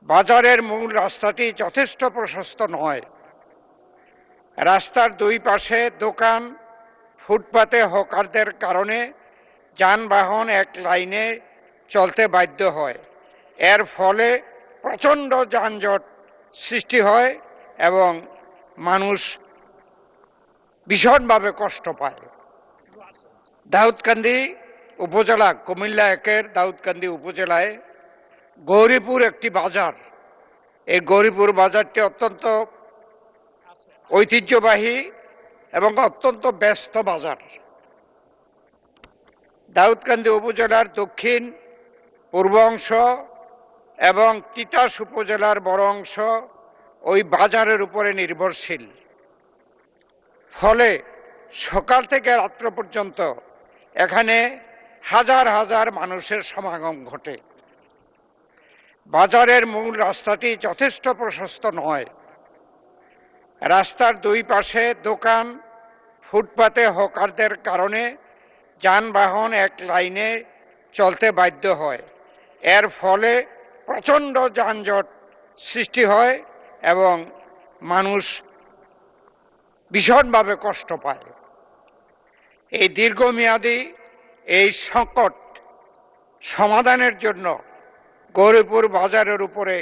বাজারের মূল রাস্তাটি যথেষ্ট প্রশস্ত নয়। রাস্তার দুই পাশে দোকান, ফুটপাতে হকারদের কারণে যানবাহন এক লাইনে চলতে বাধ্য হয়। এর ফলে প্রচণ্ড যানজট সৃষ্টি হয় এবং মানুষ ভীষণভাবে কষ্ট পায়। দাউদকান্দি উপজেলা, কুমিল্লা 1-এর দাউদকান্দি উপজেলায় গৌরীপুর একটি বাজার। এই গৌরীপুর বাজারটি অত্যন্ত ঐতিহ্যবাহী এবং অত্যন্ত ব্যস্ত বাজার। দাউদকান্দি উপজেলার দক্ষিণ পূর্ব অংশ এবং তিতাস উপজেলার বড় অংশ ওই বাজারের উপরে নির্ভরশীল। ফলে সকাল থেকে রাত্র পর্যন্ত এখানে হাজার হাজার মানুষের সমাগম ঘটে। বাজারের মূল রাস্তাটি যথেষ্ট প্রশস্ত নয়। রাস্তার দুই পাশে দোকান, ফুটপাতে হকারদের কারণে যানবাহন এক লাইনে চলতে বাধ্য হয়। এর ফলে প্রচণ্ড যানজট সৃষ্টি হয় এবং মানুষ ভীষণভাবে কষ্ট পায়। এই দীর্ঘমেয়াদী এই সংকট সমাধানের জন্য গৌরীপুর বাজারের উপরে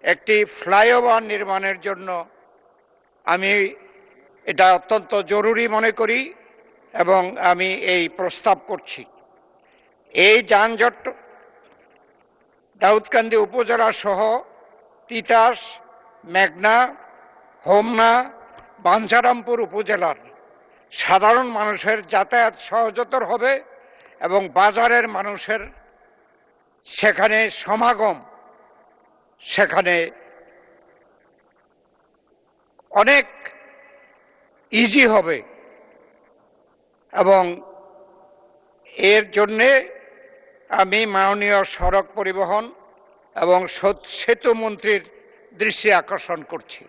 একটি ফ্লাইওভার নির্মাণের জন্য আমি এটা অত্যন্ত জরুরি মনে করি এবং আমি এই প্রস্তাব করছি। এই যানজট দাউদকান্দি উপজেলা সহ তিতাস, মেঘনা, হোমনা, বাঞ্ছারামপুর উপজেলার সাধারণ মানুষের যাতায়াত সহজতর হবে এবং বাজারের মানুষের সেখানে সমাগম সেখানে অনেক ইজি হবে এবং এর জন্যে আমি মাননীয় সড়ক পরিবহন এবং সেতু মন্ত্রীর দৃষ্টি আকর্ষণ করছি।